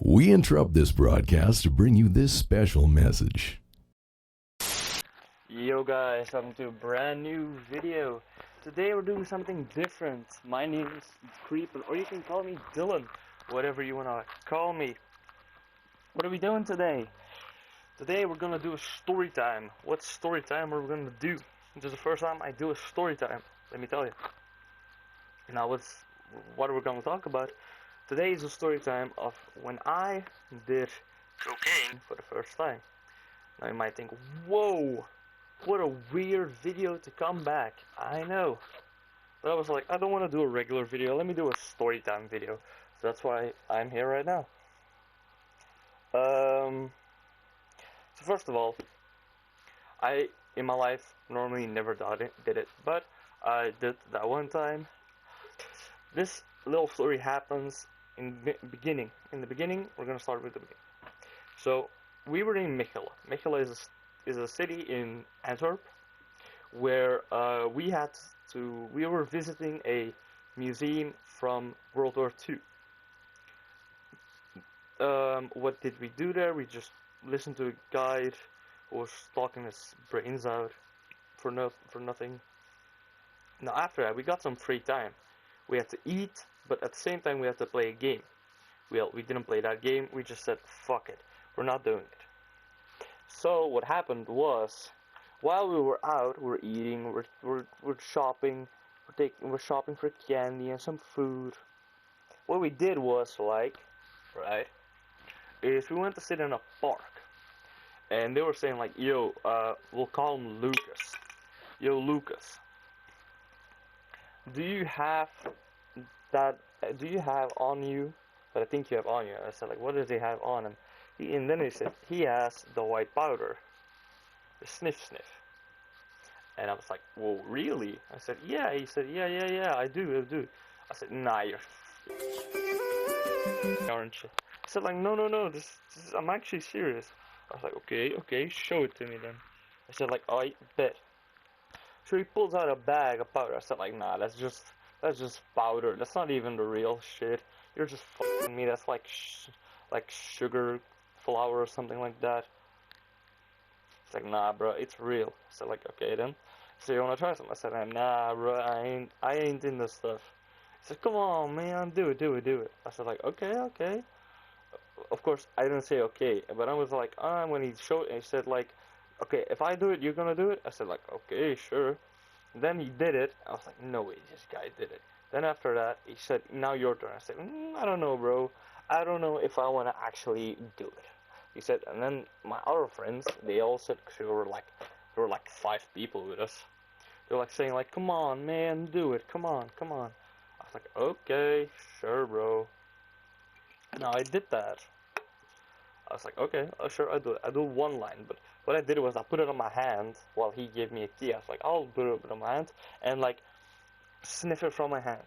We interrupt this broadcast to bring you this special message. Yo guys, welcome to a brand new video. Today we're doing something different. My name is Creepin, or you can call me Dylan, whatever you wanna call me. What are we doing today? Today we're gonna do a story time. What story time are we gonna do? This is the first time I do a story time, let me tell you. Now what are we gonna talk about? Today is a story time of when I did cocaine for the first time. Now you might think, whoa, what a weird video to come back. I know. But I was like, I don't want to do a regular video, let me do a story time video. So that's why I'm here right now. So first of all, I, in my life, normally never did it, but I did that one time. This little story happens in the beginning. In the beginning, we're gonna start with the beginning. So we were in Mechelen. Mechelen is a city in Antwerp where we were visiting a museum from World War II. What did we do there? We just listened to a guide who was talking his brains out for nothing. Now after that, we got some free time. We had to eat, but at the same time we had to play a game. Well, we didn't play that game, we just said, fuck it, we're not doing it. So what happened was, while we were out, we're eating, we're shopping, we're shopping for candy and some food. What we did was, is we went to sit in a park. And they were saying like, yo, we'll call him Lucas. Yo, Lucas, do you have on you? But I think you have on you. I said like, what does he have on him? And then he said, he has the white powder, the sniff. And I was like, whoa, really? I said, yeah. He said, yeah, I do. I said, nah, you're orange. He said like, no, this I'm actually serious. I was like, okay, show it to me then. I said like, I bet. So he pulls out a bag of powder. I said like, nah, that's just powder. That's not even the real shit. You're just f***ing me. That's like sugar flour or something like that. He's like, nah, bro, it's real. I said like, okay then. So you wanna try some? I said, nah, bro, I ain't in this stuff. He said, come on, man, do it. I said like, okay. Of course, I didn't say okay, but I was like, when he said like, okay, if I do it, you're gonna do it? I said like, okay, sure. Then he did it. I was like, no way, this guy did it. Then after that, he said, now your turn. I said, I don't know, bro. I don't know if I want to actually do it. He said, and then my other friends, they all said, because there were like 5 people with us. They were like saying like, come on, man, do it. Come on. I was like, okay, sure, bro. Now I did that. I was like, okay, sure, I do it. I do one line, but what I did was I put it on my hand while he gave me a key. I was like, I'll put it on my hand and like sniff it from my hand.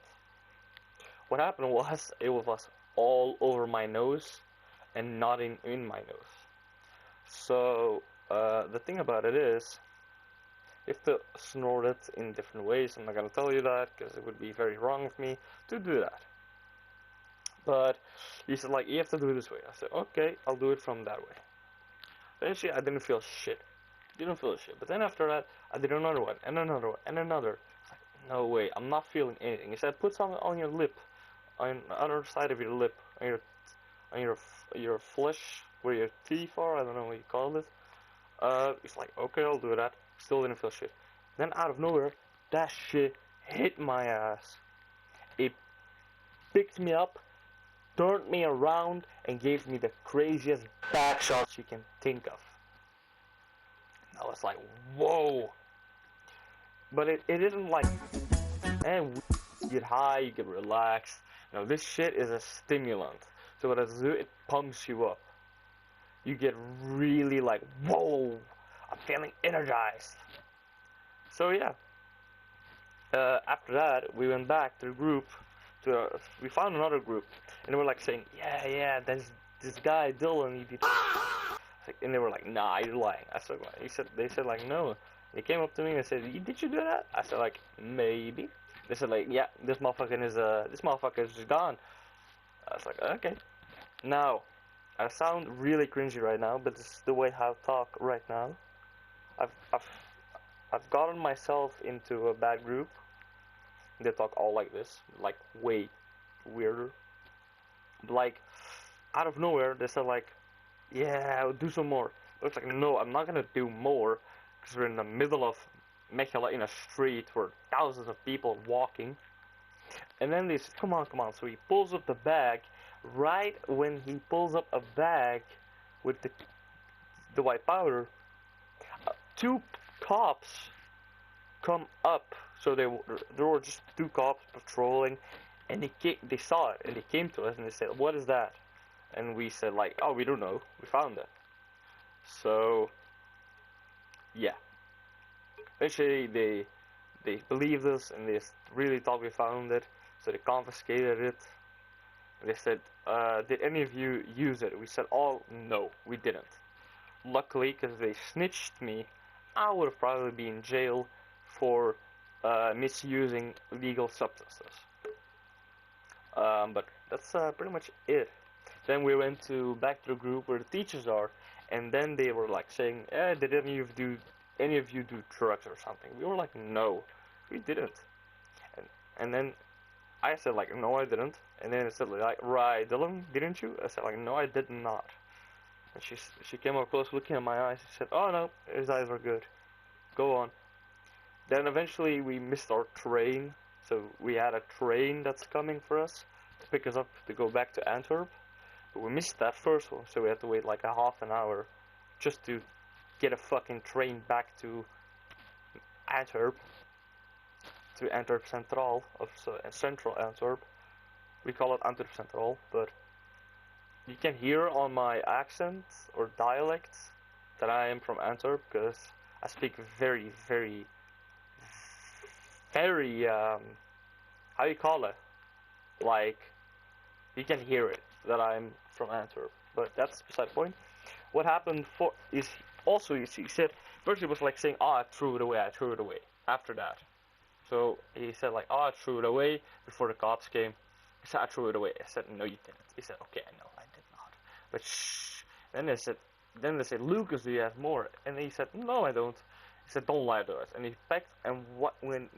What happened was it was all over my nose and not in my nose. So the thing about it is, you have to snort it in different ways. I'm not gonna tell you that because it would be very wrong of me to do that. But he said like, you have to do it this way. I said, okay, I'll do it from that way. Eventually I didn't feel shit. But then after that, I did another one, and another. Like, no way, I'm not feeling anything. He said, put something on your lip, on the other side of your lip, on your flesh, where your teeth are. I don't know what you call it. It's like, okay, I'll do that. Still didn't feel shit. Then out of nowhere, that shit hit my ass. It picked me up, turned me around, and gave me the craziest back shots you can think of. I was like, whoa. But it isn't like, and you get high, you get relaxed. No, this shit is a stimulant. So what it does, it pumps you up. You get really like, whoa, I'm feeling energized. So yeah. After that, we went back to the group. We found another group, and they were like saying, yeah, there's this guy Dylan, he did. And they were like, nah, you're lying. I said, they said like, no. They came up to me and said, did you do that? I said like, maybe. They said like, yeah, this motherfucker is gone. I was like, okay. Now, I sound really cringy right now, but this is the way I talk right now. I've I've I've gotten myself into a bad group. They talk all like this, like way weirder. Like out of nowhere, they said like, "Yeah, I'll do some more." It's like, no, I'm not gonna do more because we're in the middle of Mechelen in a street where thousands of people walking. And then they said, "Come on, come on." So he pulls up the bag. Right when he pulls up a bag with the white powder, two cops come up. So there were just two cops patrolling, and they saw it and they came to us and they said, "What is that?" And we said like, "Oh, we don't know. We found it." So yeah, eventually they believed us and they really thought we found it. So they confiscated it. They said, "Did any of you use it?" We said, "Oh no, we didn't." Luckily, because they snitched me, I would have probably been in jail for misusing legal substances. But that's pretty much it. Then we went back to the group where the teachers are, and then they were like saying, "Did any of you do drugs or something?" We were like, "No, we didn't." And then I said like, "No, I didn't." And then it said like, "Right, Dylan, didn't you?" I said like, "No, I did not." And she came up close, looking at my eyes. She said, "Oh no, his eyes are good. Go on." Then eventually we missed our train, so we had a train that's coming for us to pick us up to go back to Antwerp. But we missed that first one, so we had to wait like a half an hour just to get a fucking train back to Antwerp, to Antwerp Centraal, of Central Antwerp. We call it Antwerp Centraal, but you can hear on my accent or dialect that I am from Antwerp because I speak very, very, very, how you call it? Like, you can hear it that I'm from Antwerp, but that's beside the point. What happened for is also, you see, he said, first he was like saying, "Oh, I threw it away, I threw it away," after that. So he said like, "Oh, I threw it away before the cops came." He said, "I threw it away." I said, "No, you didn't." He said, "Okay, I know, I did not." But shh. Then they said, "Lucas, do you have more?" And he said, "No, I don't." He said, "Don't lie to us." And he packed, and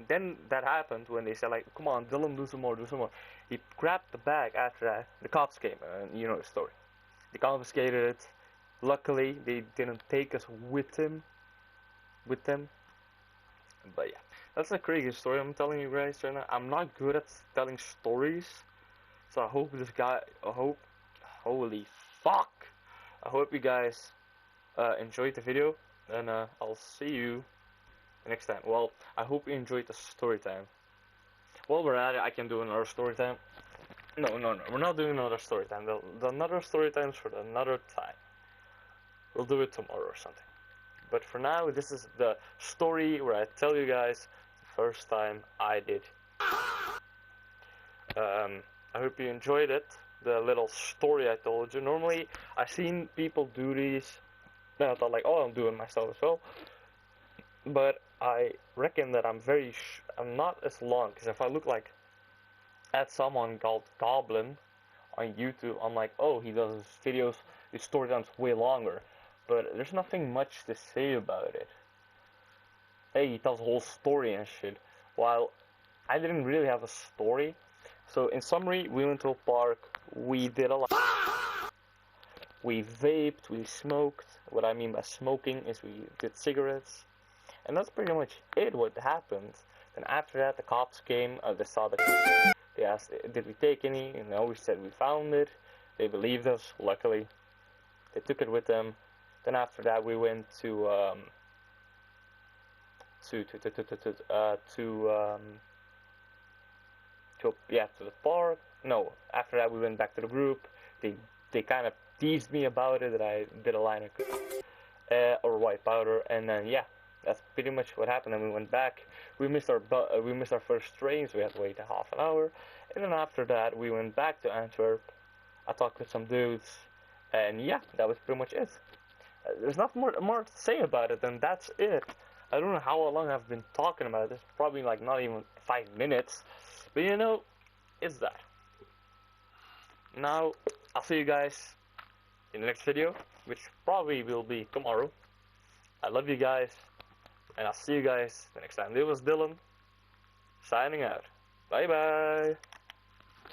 then that happened when they said like, "Come on, Dylan, do some more, do some more." He grabbed the bag after that. The cops came, and you know the story. They confiscated it. Luckily, they didn't take us with them. But yeah, that's a crazy story I'm telling you guys right now. I'm not good at telling stories, so I hope holy fuck, I hope you guys enjoyed the video, and I'll see you next time. Well, I hope you enjoyed the story time. While we're at it, I can do another story time. No, we're not doing another story time. The another story time's for another time. We'll do it tomorrow or something. But for now, this is the story where I tell you guys the first time I did. I hope you enjoyed it, the little story I told you. Normally, I've seen people do these, and I thought like, oh, I'm doing myself as well. But I reckon that I'm not as long, because if I look like at someone called Goblin on YouTube, I'm like, oh, he does his videos, his story time's way longer. But there's nothing much to say about it. Hey, he tells a whole story and shit. While I didn't really have a story. So in summary, we went to a park, we did a lot. We vaped, we smoked. What I mean by smoking is we did cigarettes. And that's pretty much it, what happened. Then after that, the cops came, they saw they asked, did we take any? And we said we found it. They believed us, luckily. They took it with them. Then after that, we went to the park. No, after that we went back to the group. They kind of teased me about it that I did a line of or white powder, and then yeah, that's pretty much what happened. And we went back. We missed our first train, so we had to wait a half an hour. And then after that, we went back to Antwerp. I talked with some dudes, and yeah, that was pretty much it. There's not more to say about it, and that's it. I don't know how long I've been talking about this. Probably like not even 5 minutes. But you know, it's that. Now, I'll see you guys in the next video, which probably will be tomorrow. I love you guys, and I'll see you guys the next time. This was Dylan, signing out. Bye bye.